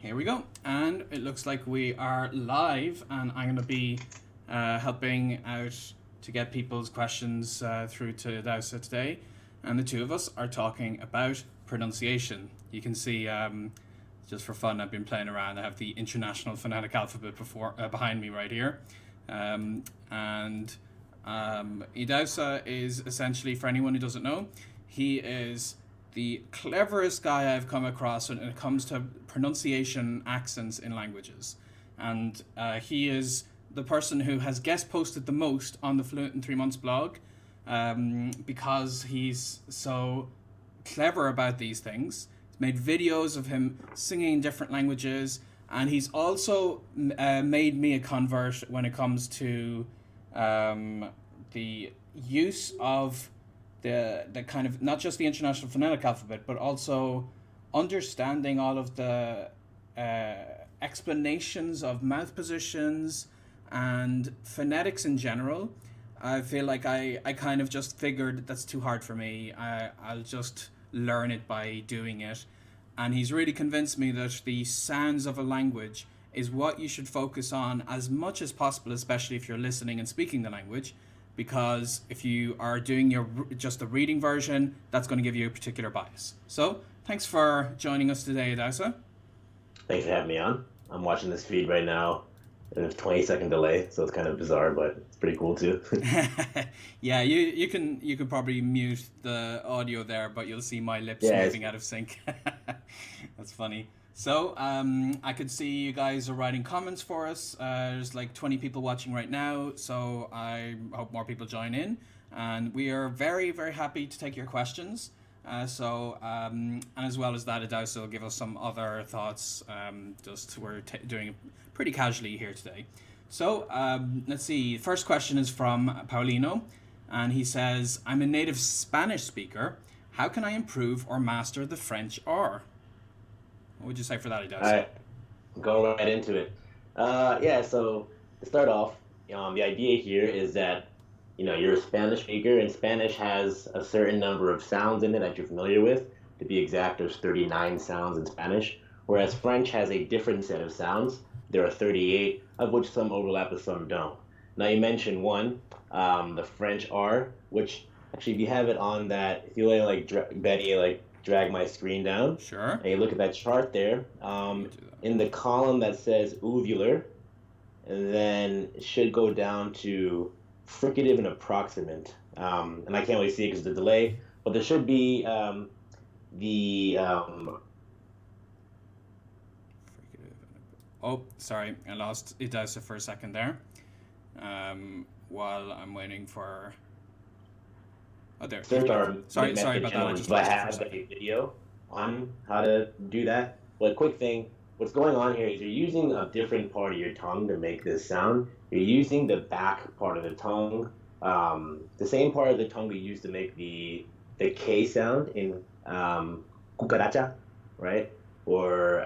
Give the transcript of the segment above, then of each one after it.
Here we go. And it looks like we are live, and I'm going to be helping out to get people's questions through to Idahosa today. And the two of us are talking about pronunciation. You can see, just for fun, I've been playing around. I have the International Phonetic Alphabet behind me right here. Idahosa is essentially, for anyone who doesn't know, he is the cleverest guy I've come across when it comes to pronunciation accents in languages. And he is the person who has guest posted the most on the Fluent in 3 Months blog, because he's so clever about these things. He's made videos of him singing in different languages, and he's also made me a convert when it comes to the use of the kind of, not just the International Phonetic Alphabet, but also understanding all of the explanations of mouth positions and phonetics in general. I feel like I kind of just figured that's too hard for me. I'll just learn it by doing it. And he's really convinced me that the sounds of a language is what you should focus on as much as possible, especially if you're listening and speaking the language. Because if you are doing just the reading version, that's going to give you a particular bias. So, thanks for joining us today, Idahosa. Thanks for having me on. I'm watching this feed right now. There's a 20-second delay, so it's kind of bizarre, but it's pretty cool too. Yeah, you can probably mute the audio there, but you'll see my lips Yeah, moving out of sync. That's funny. So, I could see you guys are writing comments for us. There's like 20 people watching right now, so I hope more people join in. And we are very, very happy to take your questions. And as well as that, Idahosa will give us some other thoughts. We're doing it pretty casually here today. So, let's see. First question is from Paulino, and he says, I'm a native Spanish speaker. How can I improve or master the French R? What would you say for that, All Idahosa? right, going right into it. Yeah, so to start off, the idea here is that you're a Spanish speaker, and Spanish has a certain number of sounds in it that you're familiar with. To be exact, there's 39 sounds in Spanish, whereas French has a different set of sounds. There are 38, of which some overlap and some don't. Now you mentioned one, the French R, which actually, if you have it on that, if you Betty, drag my screen down, Sure. and you look at that chart there, Let me do that. in the column that says uvular, and then it should go down to fricative and approximant. And I can't really see it because of the delay, but there should be the Oh, sorry, I lost Idahosa for a second there. While I'm waiting for. Oh, there. Here we search go. our Sorry method about that. I channel, just do I lost you for a have second. a video on how to do that? But quick thing, what's going on here is you're using a different part of your tongue to make this sound. You're using the back part of the tongue, the same part of the tongue we use to make the K sound in cucaracha, right? Or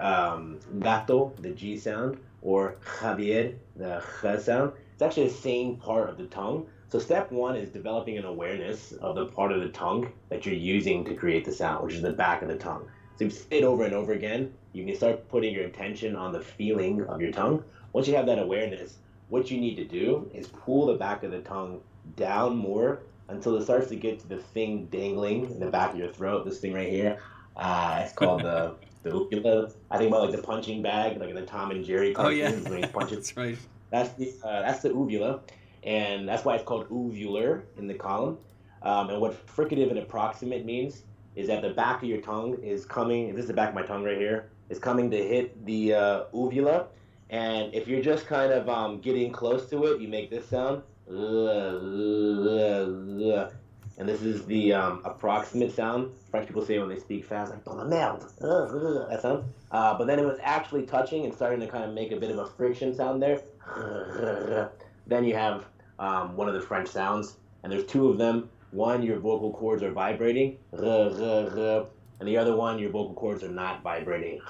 gato, the G sound, or Javier, the J sound. It's actually the same part of the tongue. So step one is developing an awareness of the part of the tongue that you're using to create the sound, which is the back of the tongue. So if you say it over and over again, you can start putting your attention on the feeling of your tongue. Once you have that awareness, what you need to do is pull the back of the tongue down more until it starts to get to the thing dangling in the back of your throat. This thing right here, it's called the uvula. I think about like the punching bag, like in the Tom and Jerry Oh yeah, cartoons when he's punching. that's right. That's the uvula, and that's why it's called uvular in the column. And what fricative and approximate means is that the back of your tongue is coming. This is the back of my tongue right here. Is coming to hit the uvula, and if you're just kind of getting close to it, you make this sound. And this is the approximate sound French people say when they speak fast, like "dans la merde," that sound. But then it was actually touching and starting to kind of make a bit of a friction sound there. Then you have one of the French sounds, and there's two of them. One, your vocal cords are vibrating, and the other one, your vocal cords are not vibrating.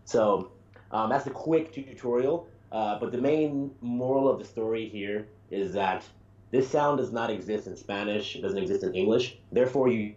So that's a quick tutorial. But the main moral of the story here is that this sound does not exist in Spanish. It doesn't exist in English. Therefore, you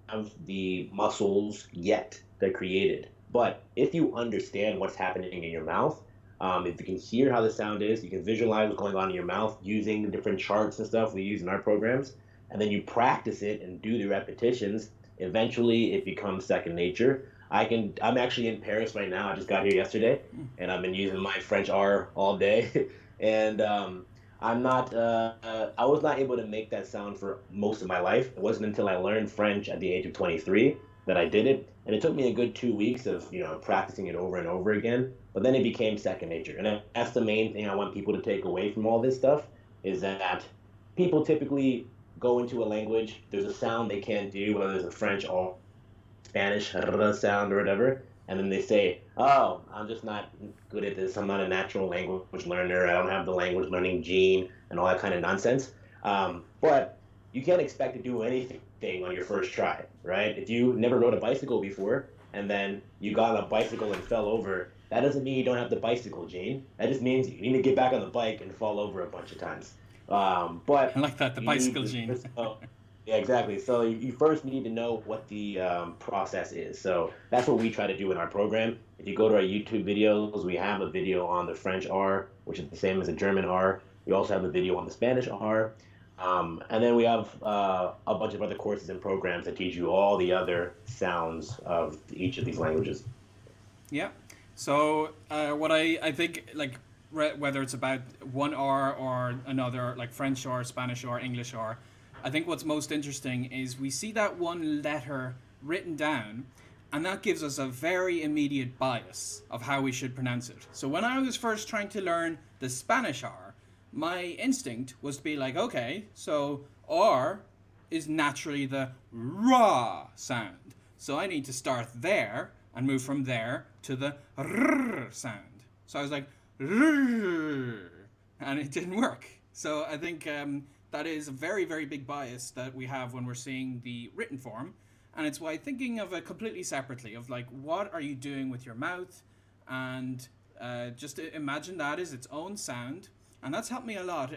have the muscles yet they're created. But if you understand what's happening in your mouth, if you can hear how the sound is, you can visualize what's going on in your mouth using the different charts and stuff we use in our programs, and then you practice it and do the repetitions, eventually it becomes second nature. I'm actually in Paris right now. I just got here yesterday, and I've been using my French R all day. And I was not able to make that sound for most of my life. It wasn't until I learned French at the age of 23 that I did it. And it took me a good 2 weeks of, practicing it over and over again. But then it became second nature. And that's the main thing I want people to take away from all this stuff is that people typically go into a language, there's a sound they can't do, whether it's a French or Spanish sound or whatever, and then they say, "Oh, I'm just not good at this. I'm not a natural language learner. I don't have the language learning gene and all that kind of nonsense." But you can't expect to do anything on your first try, right? If you never rode a bicycle before and then you got on a bicycle and fell over, that doesn't mean you don't have the bicycle gene. That just means you need to get back on the bike and fall over a bunch of times. But I like that, the you need bicycle to gene. first know, yeah, exactly. So you first need to know what the process is. So that's what we try to do in our program. If you go to our YouTube videos, we have a video on the French R, which is the same as the German R. We also have a video on the Spanish R. And then we have a bunch of other courses and programs that teach you all the other sounds of each of these languages. Yeah. So what I think, like, whether it's about one R or another, like French or Spanish or English R, I think what's most interesting is we see that one letter written down, and that gives us a very immediate bias of how we should pronounce it. So when I was first trying to learn the Spanish R, my instinct was to be like, okay, so R is naturally the ra sound. So I need to start there and move from there to the r sound. So I was like, r, and it didn't work. So I think that is a very, very big bias that we have when we're seeing the written form. And it's why thinking of it completely separately, of like, what are you doing with your mouth? And just imagine that as its own sound. And that's helped me a lot.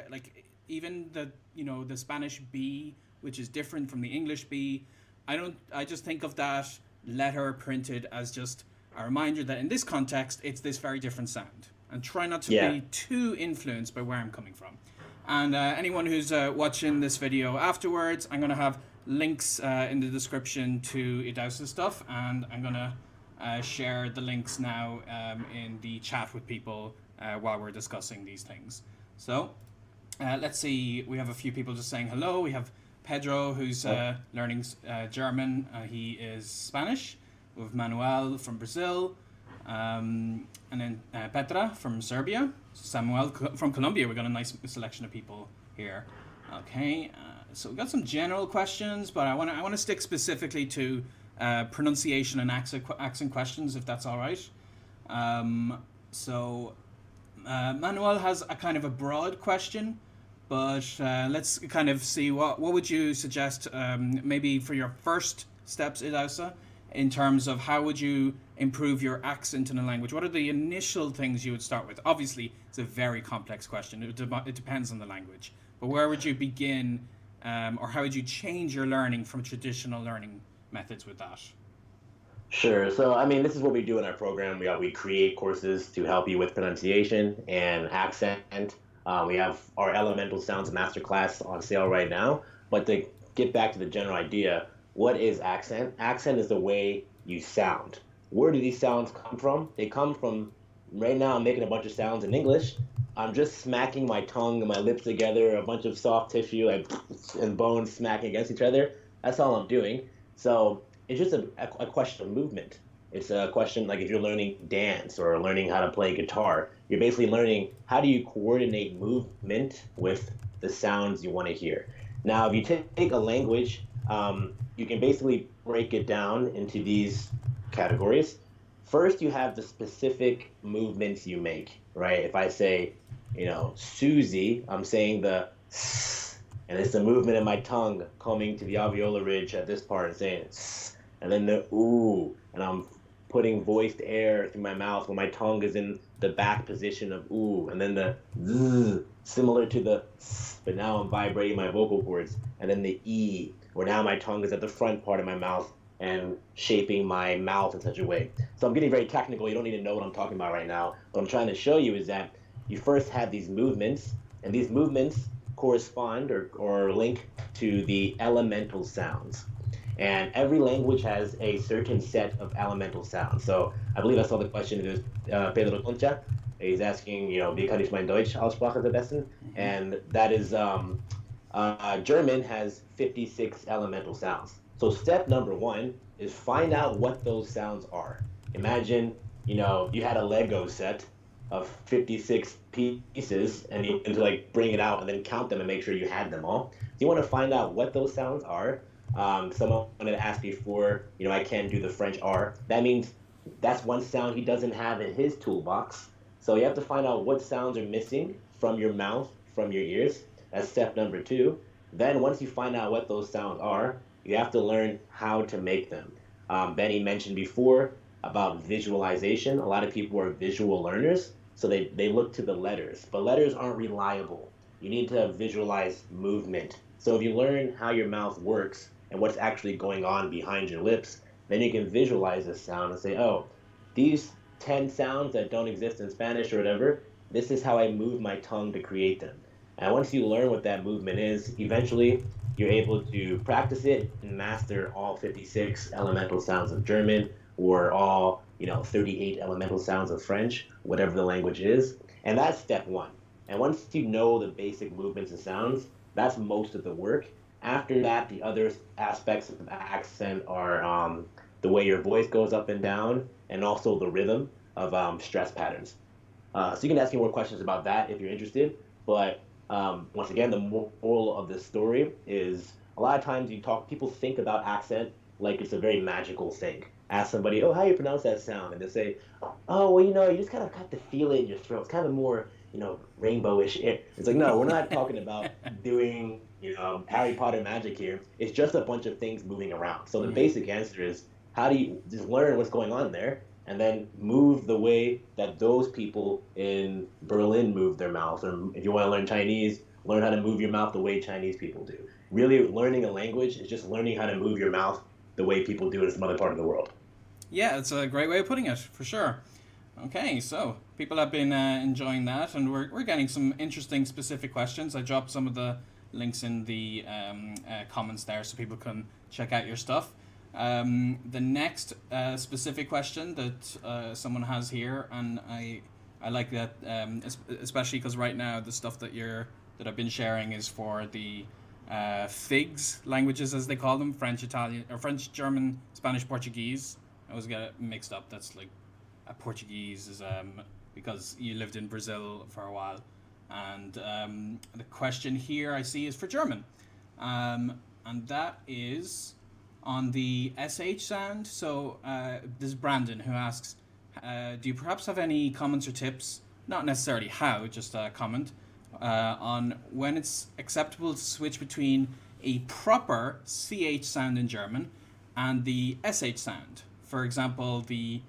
Like, even the Spanish B, which is different from the English B, I just think of that letter printed as just a reminder that in this context, it's this very different sound. And try not to Yeah. be too influenced by where I'm coming from. And anyone who's watching this video afterwards, I'm going to have links in the description to Idahosa stuff, and I'm going to share the links now in the chat with people while we're discussing these things. So let's see, we have a few people just saying hello. We have Pedro, who's learning German. He is Spanish. We have Manuel from Brazil. And then Petra from Serbia. Samuel from Colombia. We got a nice selection of people here. Okay, so we got some general questions, but I want to stick specifically to pronunciation and accent questions, if that's all right. So Manuel has a kind of a broad question, but let's kind of see what would you suggest maybe for your first steps, Idahosa, in terms of how would you improve your accent in a language? What are the initial things you would start with? Obviously, it's a very complex question. It depends on the language. But where would you begin, or how would you change your learning from traditional learning methods with that? Sure. So, I mean, this is what we do in our program. We create courses to help you with pronunciation and accent. We have our Elemental Sounds Masterclass on sale right now. But to get back to the general idea, what is accent? Accent is the way you sound. Where do these sounds come from? They come from, right now, I'm making a bunch of sounds in English. I'm just smacking my tongue and my lips together, a bunch of soft tissue and bones smacking against each other. That's all I'm doing. So it's just a question of movement. It's a question like if you're learning dance or learning how to play guitar, you're basically learning how do you coordinate movement with the sounds you want to hear. Now, if you take a language, you can basically break it down into these categories. First, you have the specific movements you make, right? If I say, Susie, I'm saying the s, and it's the movement of my tongue coming to the alveolar ridge at this part and saying s, and then the ooh, and I'm putting voiced air through my mouth when my tongue is in the back position of ooh, and then the z, similar to the s, but now I'm vibrating my vocal cords, and then the e, where now my tongue is at the front part of my mouth and shaping my mouth in such a way. So I'm getting very technical. You don't need to know what I'm talking about right now. What I'm trying to show you is that you first have these movements, and these movements correspond or link to the elemental sounds. And every language has a certain set of elemental sounds. So I believe I saw the question. It was Pedro Concha. He's asking, wie kann ich mein Deutsch Aussprache verbessern? Mm-hmm. And that is German has 56 elemental sounds. So step number one is find out what those sounds are. Imagine, you had a Lego set of 56 pieces and you need to like bring it out and then count them and make sure you had them all. So you want to find out what those sounds are. Someone had asked before, I can do the French R. That means that's one sound he doesn't have in his toolbox. So you have to find out what sounds are missing from your mouth, from your ears. That's step number two. Then once you find out what those sounds are, you have to learn how to make them. Benny mentioned before about visualization. A lot of people are visual learners, so they look to the letters, but letters aren't reliable. You need to visualize movement. So if you learn how your mouth works and what's actually going on behind your lips, then you can visualize this sound and say, oh, these 10 sounds that don't exist in Spanish or whatever, this is how I move my tongue to create them. And once you learn what that movement is, eventually you're able to practice it and master all 56 elemental sounds of German or all, 38 elemental sounds of French, whatever the language is. And that's step one. And once you know the basic movements and sounds, that's most of the work. After that, the other aspects of accent are the way your voice goes up and down, and also the rhythm of stress patterns. So you can ask me more questions about that if you're interested. But once again, the moral of this story is a lot of times people think about accent like it's a very magical thing. Ask somebody, oh, how do you pronounce that sound? And they say, oh, well, you just kind of have to feel it in your throat. It's kind of more, rainbowish. It's like, no, we're not talking about doing, Harry Potter magic here. It's just a bunch of things moving around. So the Mm-hmm. basic answer is, how do you just learn what's going on there and then move the way that those people in Berlin move their mouth? Or if you want to learn Chinese, learn how to move your mouth the way Chinese people do. Really, learning a language is just learning how to move your mouth the way people do it in some other part of the world. Yeah, it's a great way of putting it, for sure. Okay, so people have been enjoying that, and we're getting some interesting specific questions. I dropped some of the links in the comments there so people can check out your stuff. The next specific question that someone has here, and I like that, especially because right now the stuff that I've been sharing is for the FIGS languages, as they call them: French, Italian, or French, German, Spanish, Portuguese. I always get it mixed up. That's like Portuguese is because you lived in Brazil for a while, and the question here I see is for German, and that is on the sh sound. So this is Brandon who asks, do you perhaps have any comments or tips? Not necessarily how, just a comment on when it's acceptable to switch between a proper ch sound in German and the sh sound. For example, the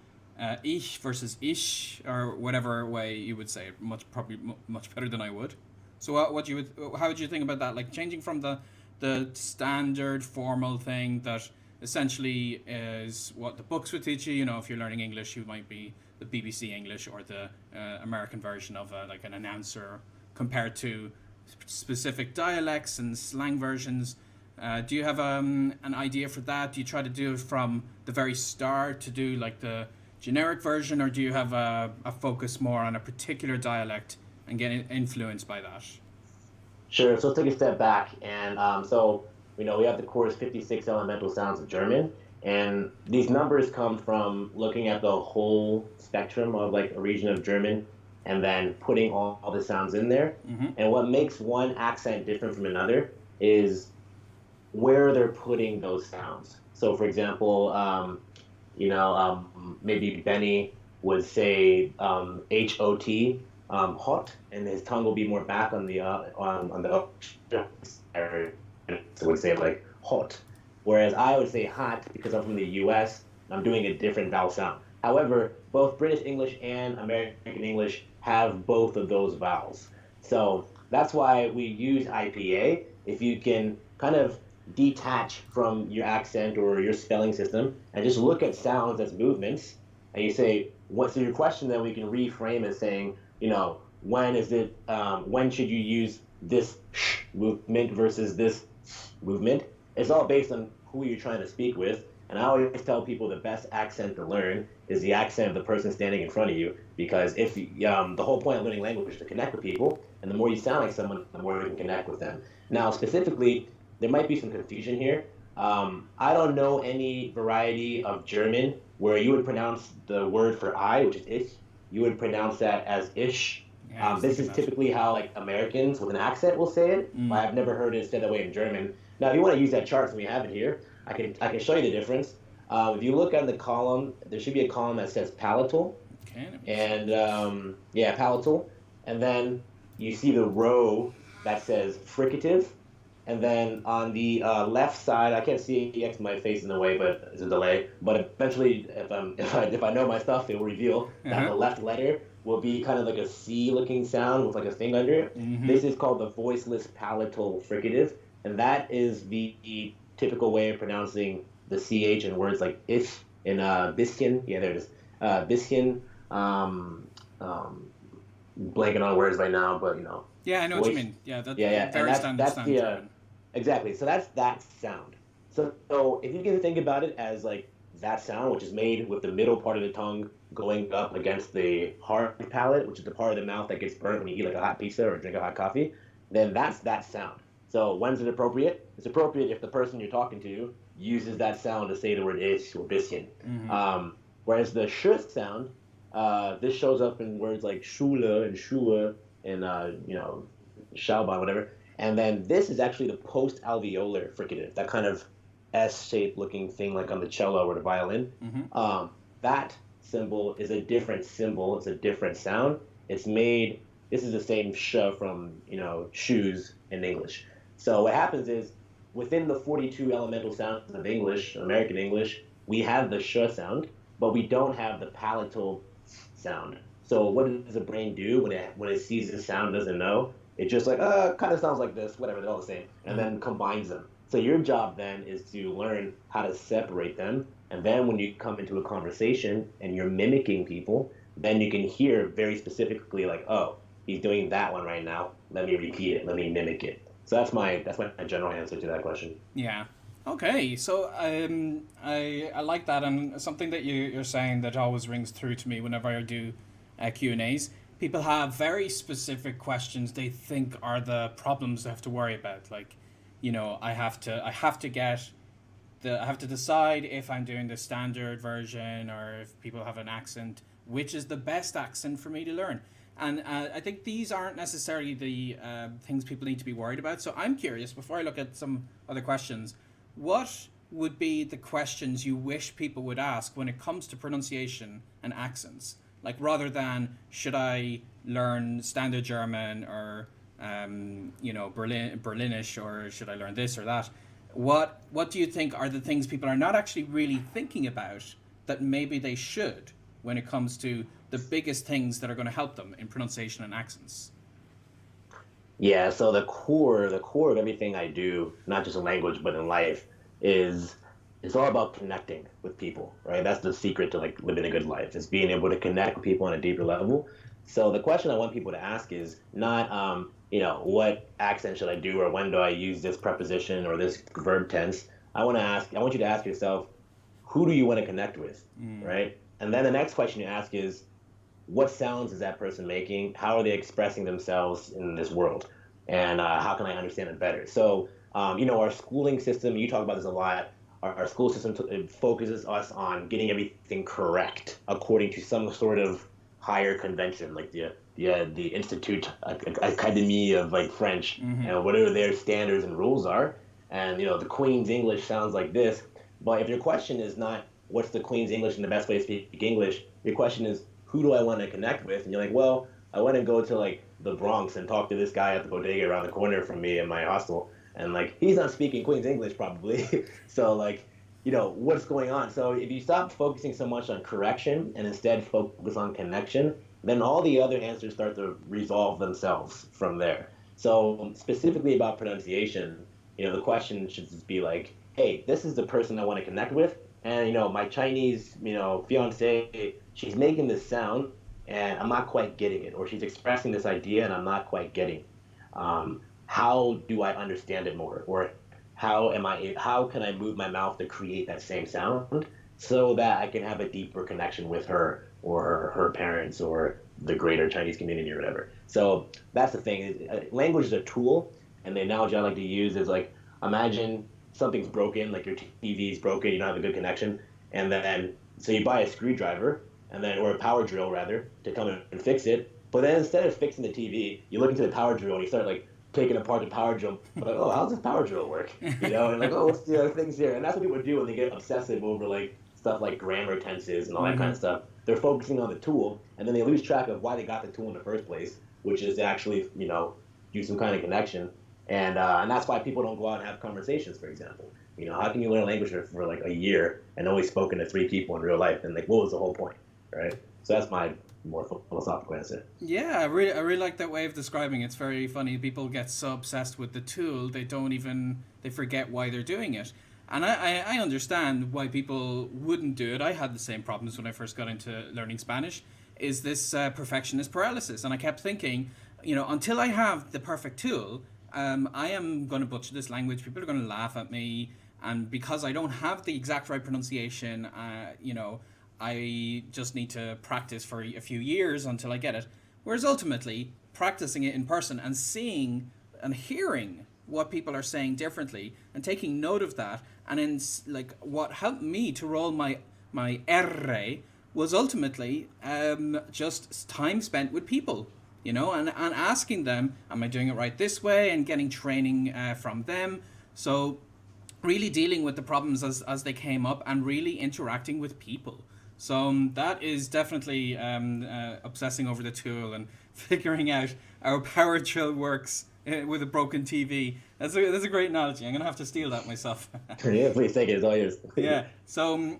ich versus ish, or whatever way you would say it, probably much better than I would. So how would you think about that? Like changing from the standard formal thing that essentially is what the books would teach you. If you're learning English, you might be the BBC English or the American version of like an announcer, compared to specific dialects and slang versions. Do you have an idea for that? Do you try to do it from the very start to do like the generic version, or do you have a focus more on a particular dialect and get influenced by that? Sure. So let's take a step back. And so, we have the course 56 Elemental Sounds of German. And these numbers come from looking at the whole spectrum of like a region of German and then putting all the sounds in there. Mm-hmm. And what makes one accent different from another is where they're putting those sounds. So, for example, maybe Benny would say HOT, hot, and his tongue will be more back on the so would say like hot. Whereas I would say hot because I'm from the US, I'm doing a different vowel sound. However, both British English and American English have both of those vowels. So that's why we use IPA. If you can kind of detach from your accent or your spelling system and just look at sounds as movements, and you say, what? So your question then we can reframe as saying, when should you use this sh movement versus this movement? It's all based on who you're trying to speak with. And I always tell people the best accent to learn is the accent of the person standing in front of you, because if the whole point of learning language is to connect with people, and the more you sound like someone, the more you can connect with them. Now, specifically, there might be some confusion here. I don't know any variety of German where you would pronounce the word for I, which is ich, you would pronounce that as ish. Yeah, I was This thinking is that. typically how like Americans with an accent will say it, but I've never heard it said that way in German. Now, if you want to use that chart, so we have it here, I can show you the difference. If you look on the column, there should be a column that says palatal, Okay, let me see. and yeah, palatal, and then you see the row that says fricative, and then on the left side, I can't see it, my face in the way, but it's a delay. But eventually, if I know my stuff, it will reveal that Uh-huh. the left letter will be kind of like a C looking sound with like a thing under it. Mm-hmm. This is called the voiceless palatal fricative, and that is the typical way of pronouncing the ch in words like if in Biskin. Yeah, there it is. Biskin. Um, um, Blanking on words right now, but Yeah, I know what you voice. mean. Yeah, that Yeah, yeah, and very that's standard the German. exactly. So that's that sound. So if you can think about it as like that sound, which is made with the middle part of the tongue going up against the hard palate, which is the part of the mouth that gets burnt when you eat like a hot pizza or drink a hot coffee, then that's that sound. So when's it appropriate? It's appropriate if the person you're talking to uses that sound to say the word ish or biscuit. Mm-hmm. Whereas the sh sound, this shows up in words like Schule and Schuhe and Schauban, whatever. And then this is actually the post-alveolar fricative, that kind of S-shaped looking thing like on the cello or the violin. Mm-hmm. That symbol is a different symbol. It's a different sound. It's made. This is the same sh from shoes in English. So what happens is within the 42 elemental sounds of English, American English, we have the sh sound, but we don't have the palatal sound. So what does the brain do when it sees the sound, doesn't know? It just like kind of sounds like this, whatever, they're all the same, and Mm-hmm. then combines them. So your job then is to learn how to separate them, and then when you come into a conversation and you're mimicking people, then you can hear very specifically like, oh, he's doing that one right now. Let me repeat it. Let me mimic it. So that's my general answer to that question. Yeah. Okay, so I like that, and something that you're saying that always rings through to me whenever I do Q and A's. People have very specific questions they think are the problems they have to worry about. Like, I have to decide if I'm doing the standard version or if people have an accent, which is the best accent for me to learn. And I think these aren't necessarily the things people need to be worried about. So I'm curious, before I look at some other questions, what would be the questions you wish people would ask when it comes to pronunciation and accents? Like, rather than should I learn standard German or Berlinish, or should I learn this or that? What do you think are the things people are not actually really thinking about that maybe they should when it comes to the biggest things that are going to help them in pronunciation and accents? Yeah, so the core of everything I do, not just in language but in life, is it's all about connecting with people, right? That's the secret to like living a good life, is being able to connect with people on a deeper level. So the question I want people to ask is not, what accent should I do or when do I use this preposition or this verb tense. I want you to ask yourself, who do you want to connect with, right? And then the next question you ask is, what sounds is that person making? How are they expressing themselves in this world? And how can I understand it better? So, our schooling system, you talk about this a lot. Our school system it focuses us on getting everything correct according to some sort of higher convention, like the Institute Académie of like French Mm-hmm. and whatever their standards and rules are. And the Queen's English sounds like this. But if your question is not what's the Queen's English and the best way to speak English, your question is who do I want to connect with? And you're like, well, I want to go to like the Bronx and talk to this guy at the bodega around the corner from me in my hostel. And like, he's not speaking Queen's English probably. So like, what's going on? So if you stop focusing so much on correction and instead focus on connection, then all the other answers start to resolve themselves from there. So specifically about pronunciation, The question should just be like, hey, this is the person I want to connect with, and my Chinese, fiance, she's making this sound, and I'm not quite getting it, or she's expressing this idea, and I'm not quite getting it. How do I understand it more, or how can I move my mouth to create that same sound so that I can have a deeper connection with her or her parents or the greater Chinese community or whatever. So that's the thing. Language is a tool, and the analogy I like to use is like, imagine something's broken, like your TV is broken, you don't have a good connection, and then so you buy a screwdriver and then or a power drill rather to come and fix it. But then instead of fixing the TV, you look into the power drill and you start like taking apart the power drill. Like, oh, how's this power drill work? And like, oh, what's the other things here? And that's what people do when they get obsessive over like stuff like grammar tenses and all that kind of stuff. They're focusing on the tool, and then they lose track of why they got the tool in the first place, which is to actually, do some kind of connection. And that's why people don't go out and have conversations, for example. How can you learn a language for like a year and only spoken to 3 people in real life? And like, what was the whole point, right? So that's my more philosophical answer. Yeah, I really like that way of describing it. It's very funny. People get so obsessed with the tool, they forget why they're doing it. And I understand why people wouldn't do it. I had the same problems when I first got into learning Spanish, is this perfectionist paralysis. And I kept thinking, until I have the perfect tool, I am going to butcher this language. People are going to laugh at me. And because I don't have the exact right pronunciation, I just need to practice for a few years until I get it. Whereas ultimately, practicing it in person and seeing and hearing what people are saying differently and taking note of that, and then like what helped me to roll my R was ultimately just time spent with people, and asking them, am I doing it right this way, and getting training from them. So really dealing with the problems as they came up and really interacting with people. So that is definitely obsessing over the tool and figuring out how power drill works with a broken TV. That's a great analogy. I'm going to have to steal that myself. Yeah, please take it. It's all yours. Yeah. So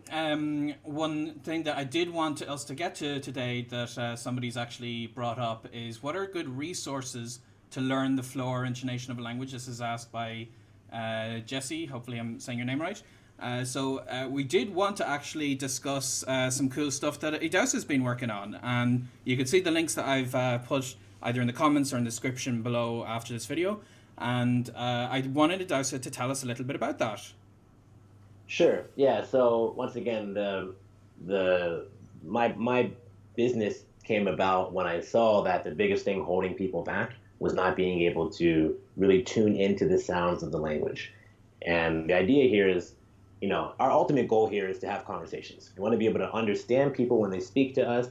one thing that I did want us to get to today that somebody's actually brought up is, what are good resources to learn the flow or intonation of a language? This is asked by Jesse. Hopefully I'm saying your name right. So we did want to actually discuss some cool stuff that Idahosa has been working on. And you can see the links that I've put either in the comments or in the description below after this video. And I wanted Idahosa to tell us a little bit about that. Sure. Yeah. So once again, my business came about when I saw that the biggest thing holding people back was not being able to really tune into the sounds of the language. And the idea here is, our ultimate goal here is to have conversations. We want to be able to understand people when they speak to us,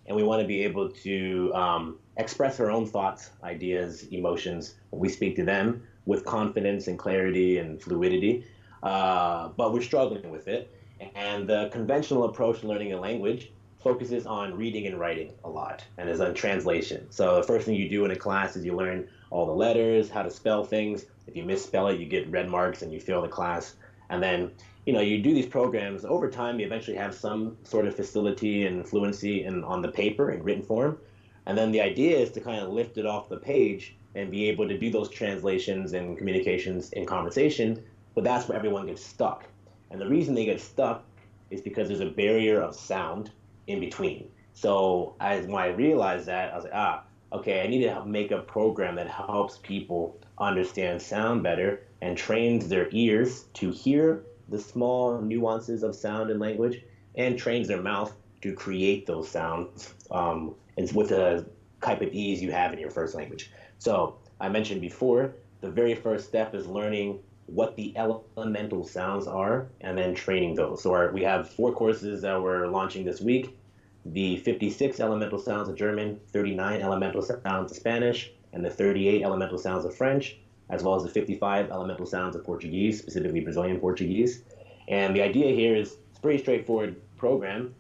and we want to be able to express our own thoughts, ideas, emotions when we speak to them with confidence and clarity and fluidity. But we're struggling with it. And the conventional approach to learning a language focuses on reading and writing a lot, and is on translation. So the first thing you do in a class is you learn all the letters, how to spell things. If you misspell it, you get red marks and you fail the class. And then, you do these programs. Over time, you eventually have some sort of facility and fluency on the paper in written form. And then the idea is to kind of lift it off the page and be able to do those translations and communications in conversation. But that's where everyone gets stuck. And the reason they get stuck is because there's a barrier of sound in between. So when I realized that, I was like, okay, I need to make a program that helps people understand sound better and trains their ears to hear the small nuances of sound and language, and trains their mouth to create those sounds and with the type of ease you have in your first language. So I mentioned before, the very first step is learning what the elemental sounds are and then training those. So we have 4 courses that we're launching this week. The 56 elemental sounds of German, 39 elemental sounds of Spanish, and the 38 elemental sounds of French, as well as the 55 elemental sounds of Portuguese, specifically Brazilian Portuguese. And the idea here is it's a pretty straightforward program.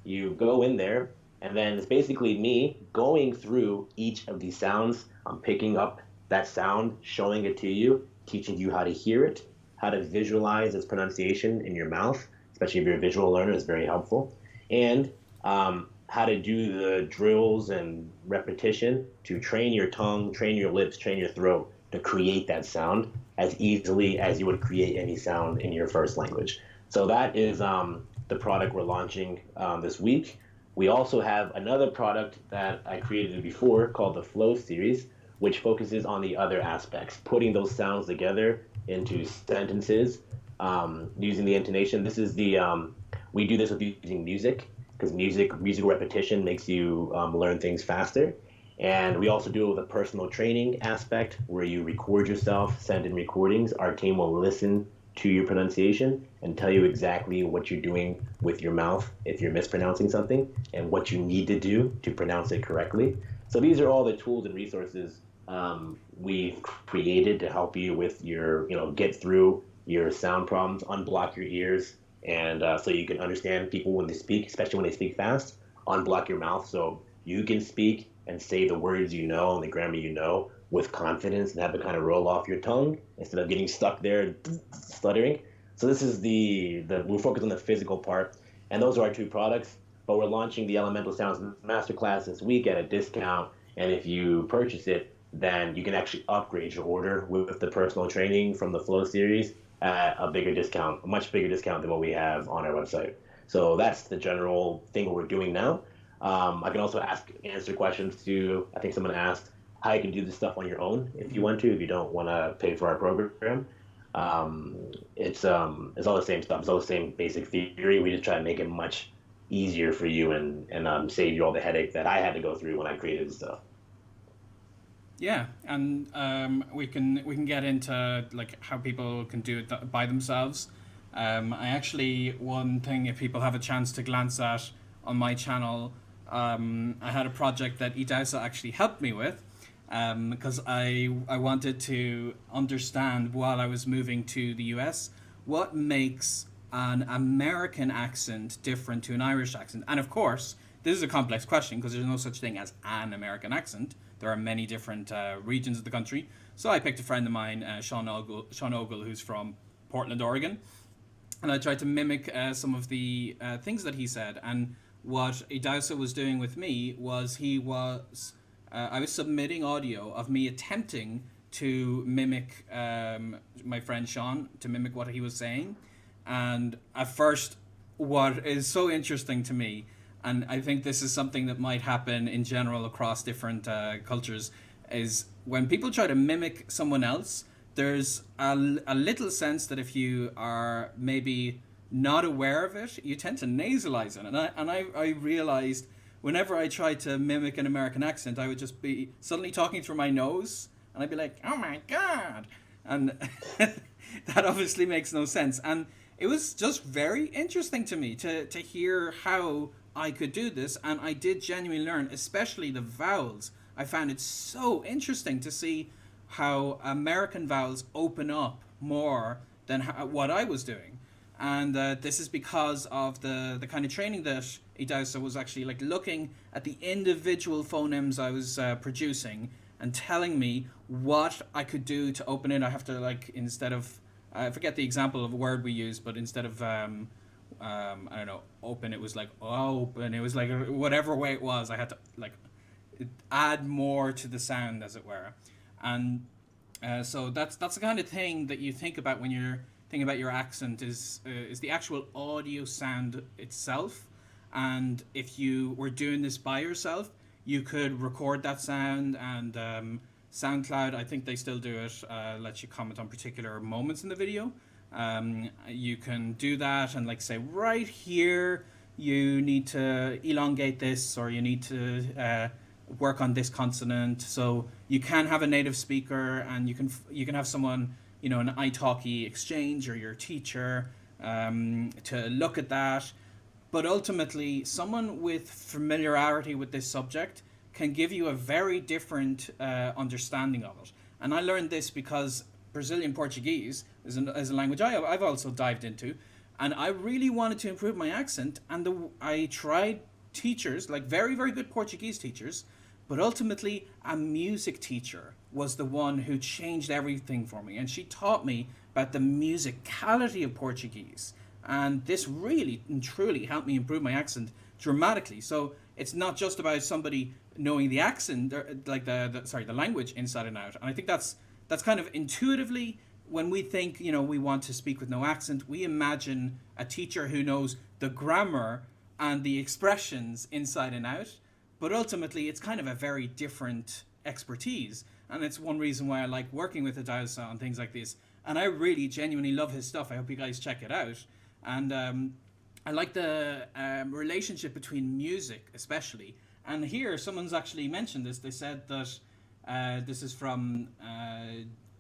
You go in there, and then it's basically me going through each of these sounds. I'm picking up that sound, showing it to you, teaching you how to hear it, how to visualize its pronunciation in your mouth, especially if you're a visual learner, is very helpful. And how to do the drills and repetition to train your tongue, train your lips, train your throat to create that sound as easily as you would create any sound in your first language. So that is the product we're launching this week. We also have another product that I created before called the Flow series, which focuses on the other aspects, putting those sounds together into sentences using the intonation. This is the we do this with using music because musical repetition makes you learn things faster. And we also do it with a personal training aspect where you record yourself, send in recordings. Our team will listen to your pronunciation and tell you exactly what you're doing with your mouth if you're mispronouncing something and what you need to do to pronounce it correctly. So these are all the tools and resources we've created to help you with your, get through your sound problems, unblock your ears, and so you can understand people when they speak, especially when they speak fast. Unblock your mouth so you can speak and say the words you know and the grammar you know with confidence and have it kind of roll off your tongue instead of getting stuck there and stuttering. So this is the we're focused on the physical part, and those are our two products. But we're launching the Elemental Sounds Masterclass this week at a discount, and if you purchase it, then you can actually upgrade your order with the personal training from the Flow series at a bigger discount, a much bigger discount than what we have on our website. So that's the general thing we're doing now. I can also answer questions to, I think someone asked how you can do this stuff on your own if you want to, if you don't want to pay for our program. It's all the same stuff. It's all the same basic theory. We just try to make it much easier for you and save you all the headache that I had to go through when I created this stuff. Yeah, and we can get into like how people can do it by themselves. I actually, one thing, if people have a chance to glance at on my channel, I had a project that Idahosa actually helped me with, because I wanted to understand while I was moving to the US what makes an American accent different to an Irish accent. And of course, this is a complex question because there's no such thing as an American accent. There are many different regions of the country. So I picked a friend of mine, Sean Ogle, who's from Portland, Oregon, and I tried to mimic some of the things that he said. And what Idahosa was doing with me was I was submitting audio of me attempting to mimic my friend Sean, to mimic what he was saying. And at first, what is so interesting to me, and I think this is something that might happen in general across different cultures, is when people try to mimic someone else, there's a little sense that if you are maybe not aware of it, you tend to nasalize it. And I realized whenever I tried to mimic an American accent, I would just be suddenly talking through my nose, and I'd be like, "Oh my god," and that obviously makes no sense. And it was just very interesting to me to hear how I could do this, and I did genuinely learn, especially the vowels. I found it so interesting to see how American vowels open up more than what I was doing. And this is because of the kind of training that Idahosa was actually like looking at the individual phonemes I was producing and telling me what I could do to open it. I have to, like, instead of, I forget the example of a word we used, but instead of I don't know, open, it was like open. It was like whatever way it was, I had to like add more to the sound, as it were. And so that's the kind of thing that you think about when you're thinking about your accent, is the actual audio sound itself. And if you were doing this by yourself, you could record that sound, and SoundCloud, I think they still do it, lets you comment on particular moments in the video. You can do that and like say, right here you need to elongate this, or you need to work on this consonant. So you can have a native speaker, and you can have someone, an italki exchange, or your teacher, to look at that. But ultimately, someone with familiarity with this subject can give you a very different understanding of it. And I learned this because Brazilian Portuguese is a language I've also dived into, and I really wanted to improve my accent. And I tried teachers, like very, very good Portuguese teachers, but ultimately a music teacher was the one who changed everything for me. And she taught me about the musicality of Portuguese. And this really and truly helped me improve my accent dramatically. So it's not just about somebody knowing the accent, like the language inside and out. And I think that's that's kind of intuitively, when we think, we want to speak with no accent, we imagine a teacher who knows the grammar and the expressions inside and out. But ultimately, it's kind of a very different expertise. And it's one reason why I like working with Idahosa on things like this. And I really genuinely love his stuff. I hope you guys check it out. And I like the relationship between music, especially. And here, someone's actually mentioned this. They said that this is from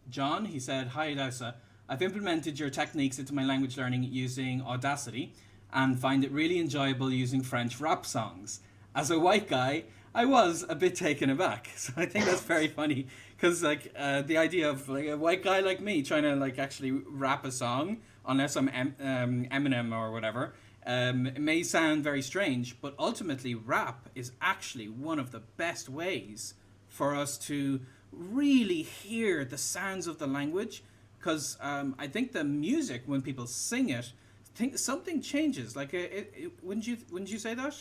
John. He said, "Hi, Idahosa. I've implemented your techniques into my language learning using Audacity and find it really enjoyable using French rap songs. As a white guy, I was a bit taken aback." So I think that's very funny because like the idea of like a white guy like me trying to like actually rap a song, unless I'm Eminem or whatever, it may sound very strange, but ultimately rap is actually one of the best ways for us to really hear the sounds of the language. Because I think the music, when people sing it, think something changes. Like, wouldn't you say that?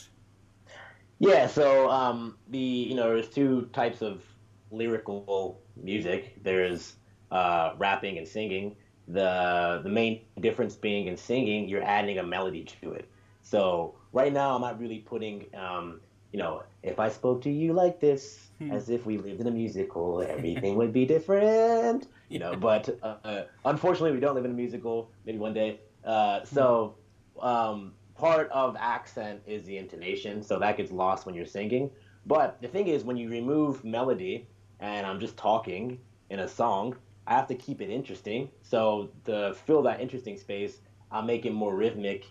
Yeah, so there's two types of lyrical music. There's rapping and singing. The main difference being in singing, you're adding a melody to it. So right now, I'm not really putting, if I spoke to you like this, as if we lived in a musical, everything would be different. But unfortunately, we don't live in a musical. Maybe one day. Part of accent is the intonation, so that gets lost when you're singing. But the thing is, when you remove melody and I'm just talking in a song, I have to keep it interesting. So to fill that interesting space, I'll make it more rhythmic,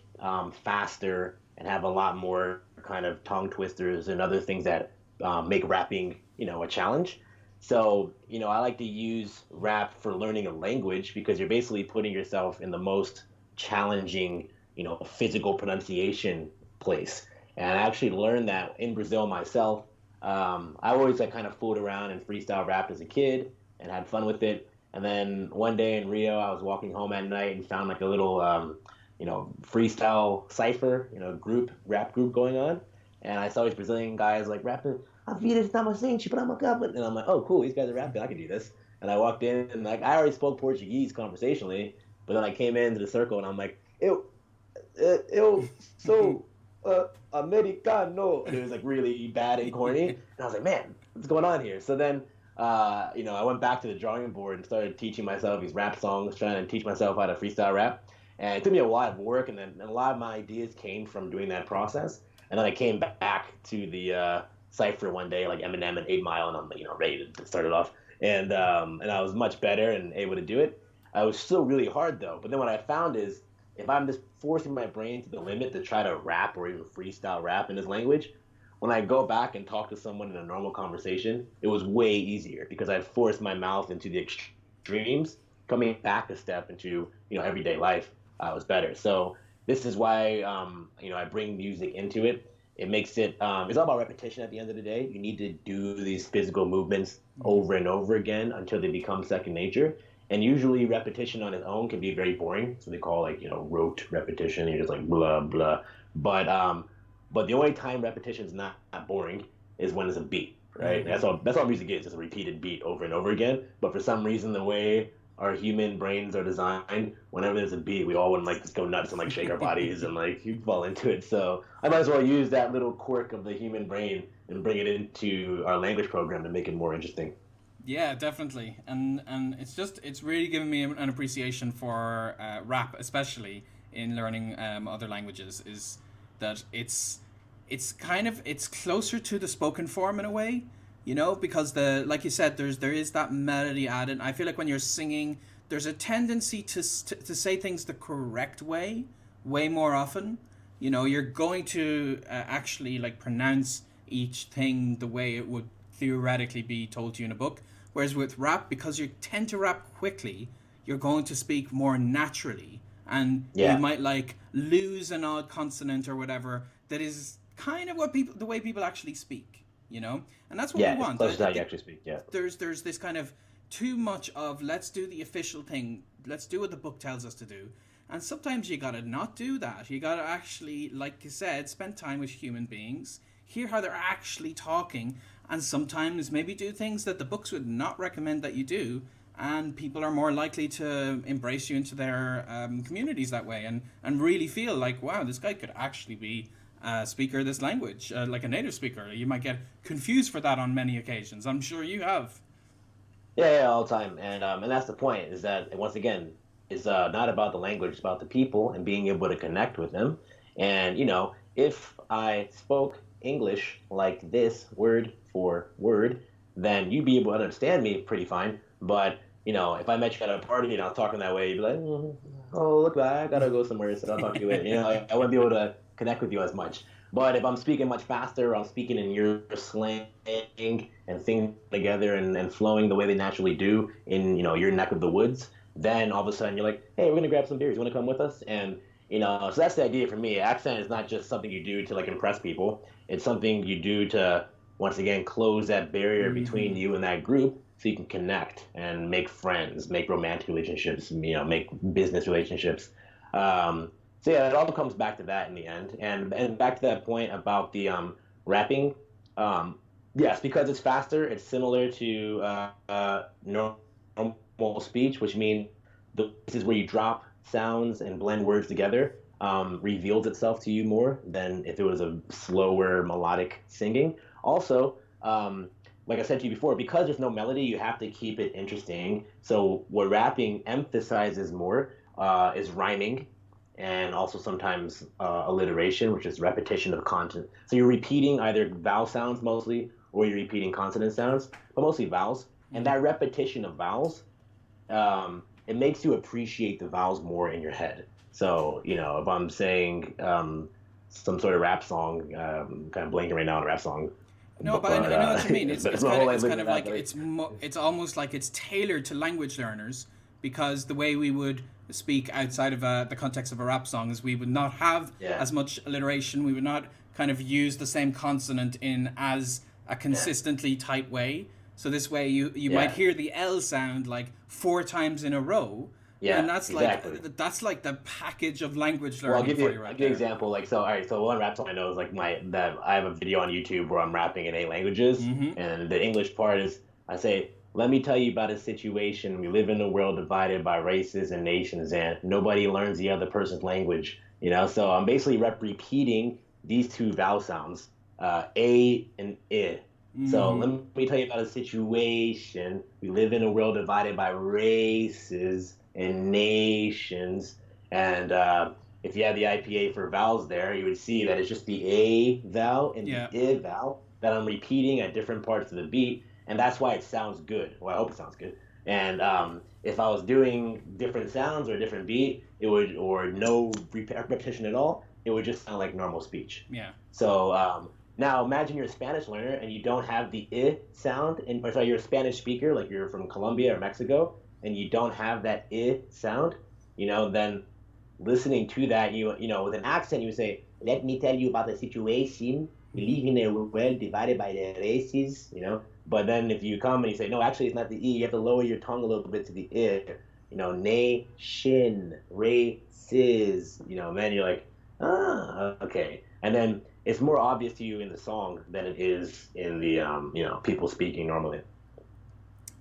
faster, and have a lot more kind of tongue twisters and other things that make rapping, a challenge. So, I like to use rap for learning a language because you're basically putting yourself in the most challenging, physical pronunciation place. And I actually learned that in Brazil myself. I always like kind of fooled around and freestyle rapped as a kid and had fun with it. And then one day in Rio, I was walking home at night and found like a little, freestyle cipher, rap group going on. And I saw these Brazilian guys like rapping, "A vida está mais gente pra uma capa." And I'm like, oh, cool, these guys are rapping. I can do this. And I walked in and like I already spoke Portuguese conversationally, but then I came into the circle and I'm like, eu sou americano. And it was like really bad and corny. And I was like, man, what's going on here? So then, I went back to the drawing board and started teaching myself these rap songs, trying to teach myself how to freestyle rap. And it took me a lot of work, and then a lot of my ideas came from doing that process. And then I came back to the cipher one day, like Eminem and 8 Mile, and I'm ready to start it off. And I was much better and able to do it. I was still really hard though. But then what I found is if I'm just forcing my brain to the limit to try to rap or even freestyle rap in this language, when I go back and talk to someone in a normal conversation, it was way easier because I forced my mouth into the extremes. Coming back a step into everyday life was better. So this is why I bring music into it. It makes it it's all about repetition at the end of the day. You need to do these physical movements over and over again until they become second nature. And usually repetition on its own can be very boring. So they call like, rote repetition. You're just like blah blah. But the only time repetition is not boring is when it's a beat, right? That's all music is, just a repeated beat over and over again. But for some reason the way our human brains are designed, whenever there's a beat, we all want to like just go nuts and like shake our bodies and like you fall into it. So I might as well use that little quirk of the human brain and bring it into our language program to make it more interesting. Yeah, definitely, and it's really given me an appreciation for rap, especially in learning other languages. Is that it's closer to the spoken form in a way, because the like you said, there is that melody added. I feel like when you're singing, there's a tendency to say things the correct way more often. You're going to actually like pronounce each thing the way it would theoretically be told to you in a book. Whereas with rap, because you tend to rap quickly, you're going to speak more naturally, and you Yeah. might like lose an odd consonant or whatever that is kind of the way people actually speak, and that's what we Yeah, it's want. close to I how you think actually speak. Yeah. there's this kind of too much of let's do the official thing, let's do what the book tells us to do, and sometimes you gotta not do that. You gotta actually, like you said, spend time with human beings, hear how they're actually talking, and sometimes maybe do things that the books would not recommend that you do, and people are more likely to embrace you into their communities that way, and really feel like, wow, this guy could actually be a speaker of this language, like a native speaker. You might get confused for that on many occasions. I'm sure you have. Yeah, all the time, and that's the point. Is that once again, it's not about the language, it's about the people and being able to connect with them. And if I spoke English like this, word for word, then you'd be able to understand me pretty fine. But if I met you at a party and I was talking that way, you'd be like, "Oh, look, I gotta go somewhere, so I'll talk to you later." I wouldn't be able to connect with you as much. But if I'm speaking much faster, or I'm speaking in your slang and things together and flowing the way they naturally do in your neck of the woods, then all of a sudden you're like, hey, we're gonna grab some beers. You want to come with us? And so that's the idea for me. Accent is not just something you do to like impress people. It's something you do to once again close that barrier between you and that group, so you can connect and make friends, make romantic relationships, make business relationships. So yeah, it all comes back to that in the end, and back to that point about the rapping. Um, yes, because it's faster, it's similar to normal speech, which means the places where you drop sounds and blend words together reveals itself to you more than if it was a slower melodic singing. Also, like I said to you before, because there's no melody, you have to keep it interesting. So what rapping emphasizes more is rhyming, and also sometimes alliteration, which is repetition of content. So you're repeating either vowel sounds mostly, or you're repeating consonant sounds, but mostly vowels. And that repetition of vowels, it makes you appreciate the vowels more in your head. So, if I'm saying some sort of rap song, kind of blanking right now on a rap song, No, but but I know what you mean. It's it's it's my kind whole of life it's kind living of that. like it's almost like it's tailored to language learners, because the way we would speak outside of the context of a rap song is we would not have Yeah, as much alliteration. We would not kind of use the same consonant in as a yeah, consistently tight way. So this way you might yeah, hear the L sound like four times in a row, and yeah, exactly. that's like the package of language Well, learning for you I'll right give you an there. example. Like, so, all right, so one rap song I know is like that I have a video on YouTube where I'm rapping in 8 languages, Mm-hmm. and the English part is I say, "Let me tell you about a situation. We live in a world divided by races and nations, and nobody learns the other person's language." So I'm basically repeating these two vowel sounds, a and I. So Mm-hmm. let me tell you about a situation. We live in a world divided by races and nations, and if you had the IPA for vowels there, you would see that it's just the A vowel and the Yeah. I vowel that I'm repeating at different parts of the beat, and that's why it sounds good. Well, I hope it sounds good. And if I was doing different sounds or a different beat, it would, or no repetition at all, it would just sound like normal speech. Yeah. So now imagine you're a Spanish learner and you don't have the I sound, and or sorry, you're a Spanish speaker, like you're from Colombia or Mexico, and you don't have that I sound, then listening to that, with an accent, you say, "Let me tell you about the situation. We Mm-hmm. live in a world divided by the races." But then if you come and you say, "No, actually, it's not the E," you have to lower your tongue a little bit to the I. Nation, races. And then you're like, okay. And then it's more obvious to you in the song than it is in the people speaking normally.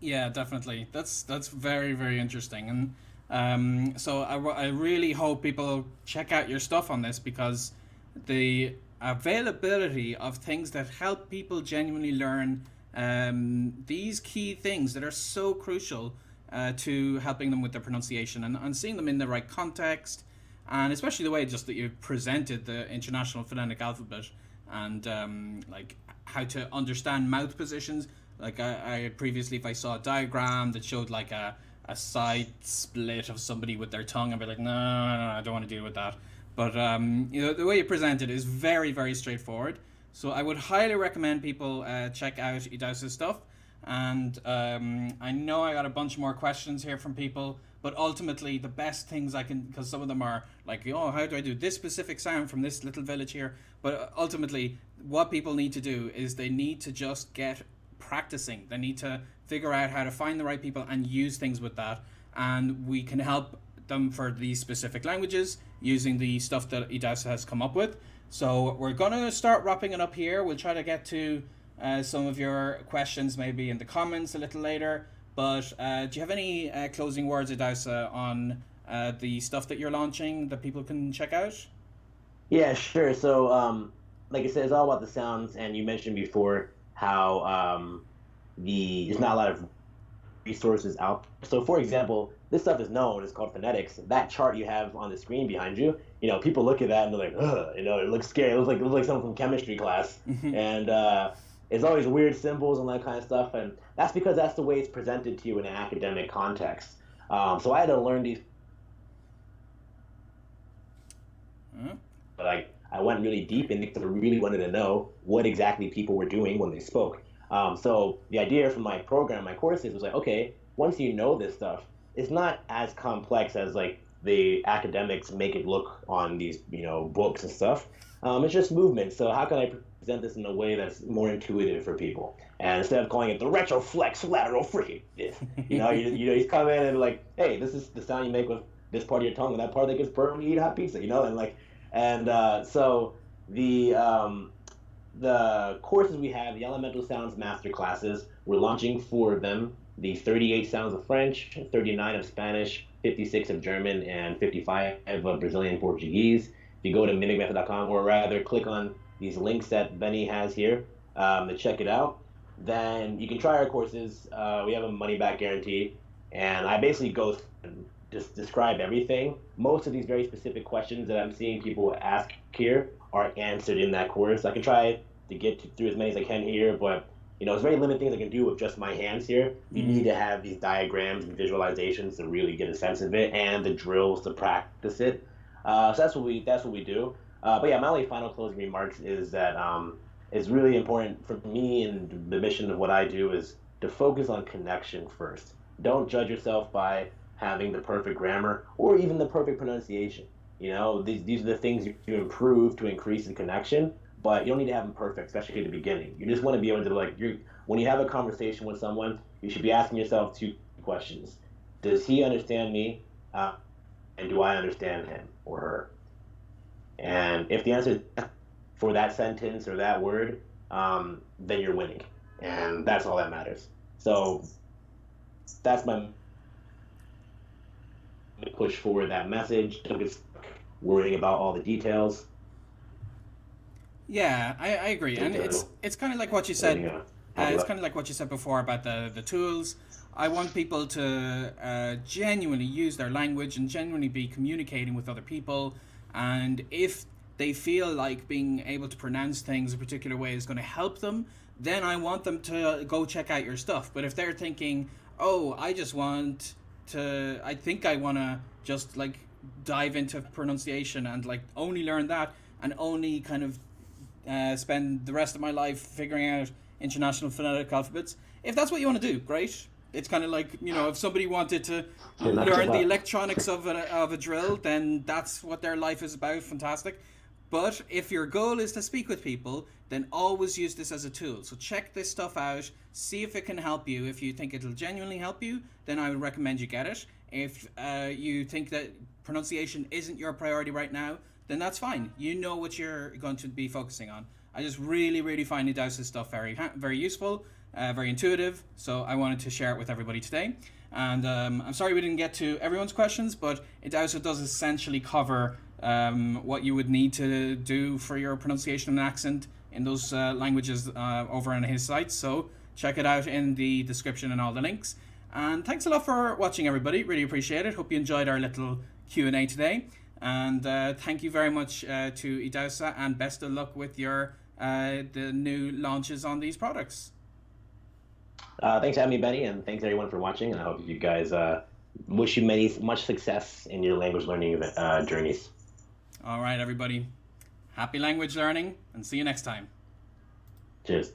Yeah, definitely. That's very very interesting, and so I really hope people check out your stuff on this, because the availability of things that help people genuinely learn these key things that are so crucial to helping them with their pronunciation, and seeing them in the right context, and especially the way just that you presented the International Phonetic Alphabet, and like how to understand mouth positions. Like I previously, if I saw a diagram that showed like a side split of somebody with their tongue, I'd be like, no, no, no, I don't want to deal with that. But the way you present it is very, very straightforward. So I would highly recommend people check out Idahosa's stuff. And I know I got a bunch more questions here from people, but ultimately the best things I can, because some of them are like, oh, how do I do this specific sound from this little village here? But ultimately, what people need to do is they need to just get practicing. They need to figure out how to find the right people and use things with that. And we can help them for these specific languages using the stuff that Idahosa has come up with. So we're going to start wrapping it up here. We'll try to get to some of your questions maybe in the comments a little later. But do you have any closing words, Idahosa, on the stuff that you're launching that people can check out? Yeah, sure. So, like I said, it's all about the sounds, and you mentioned before how there's not a lot of resources out there. So, for example, this stuff is known. It's called phonetics. That chart you have on the screen behind you, people look at that and they're like, ugh, it looks scary. It looks like someone from chemistry class, and it's always weird symbols and that kind of stuff. And that's because that's the way it's presented to you in an academic context. So I had to learn these, Uh, but I went really deep in because I really wanted to know what exactly people were doing when they spoke. So the idea from my program, my courses, was like, okay, once you know this stuff, it's not as complex as like the academics make it look on these, books and stuff. It's just movement. So how can I present this in a way that's more intuitive for people? And instead of calling it the retroflex lateral freaking this, you come in and like, hey, this is the sound you make with this part of your tongue and that part that gets burned when you eat hot pizza, and like, and so the courses we have, the Elemental Sounds Master Classes, we're launching 4 of them: the 38 sounds of French, 39 of Spanish, 56 of German, and 55 of Brazilian Portuguese. If you go to mimicmethod.com, or rather click on these links that Benny has here to check it out, then you can try our courses. We have a money back guarantee, and I basically go and just describe everything. Most of these very specific questions that I'm seeing people ask here are answered in that course. I can try to through as many as I can here, but it's very limited things I can do with just my hands here. You need to have these diagrams and visualizations to really get a sense of it, and the drills to practice it. So that's what we do. But yeah, my only final closing remarks is that it's really important for me, and the mission of what I do is to focus on connection first. Don't judge yourself by having the perfect grammar or even the perfect pronunciation. These are the things you improve to increase the connection, but you don't need to have them perfect, especially at the beginning. You just want to be able to, like, when you have a conversation with someone, you should be asking yourself 2 questions: does he understand me, and do I understand him or her? And if the answer is yes for that sentence or that word, then you're winning, and that's all that matters. So that's my push forward that message. Don't get stuck worrying about all the details. Yeah, I agree, and it's kind of like what you Everything, said. It's kind of like what you said before about the tools. I want people to genuinely use their language and genuinely be communicating with other people. And if they feel like being able to pronounce things a particular way is going to help them, then I want them to go check out your stuff. But if they're thinking, oh, I think I want to just like dive into pronunciation and like only learn that and only kind of spend the rest of my life figuring out international phonetic alphabets. If that's what you want to do, great. It's kind of like, if somebody wanted to learn the electronics of a drill, then that's what their life is about. Fantastic. But if your goal is to speak with people, then always use this as a tool. So check this stuff out, see if it can help you. If you think it'll genuinely help you, then I would recommend you get it. If you think that pronunciation isn't your priority right now, then that's fine. You know what you're going to be focusing on. I just really, really find Idahosa's stuff very, very useful, very intuitive. So I wanted to share it with everybody today. And I'm sorry we didn't get to everyone's questions, but Idahosa does essentially cover what you would need to do for your pronunciation and accent in those languages over on his site. So check it out in the description and all the links. And thanks a lot for watching, everybody. Really appreciate it. Hope you enjoyed our little Q&A today. And thank you very much to Idahosa, and best of luck with your the new launches on these products. Thanks for having me, Benny, and thanks everyone for watching. And I hope you guys wish you much success in your language learning journeys. All right, everybody. Happy language learning, and see you next time. Cheers.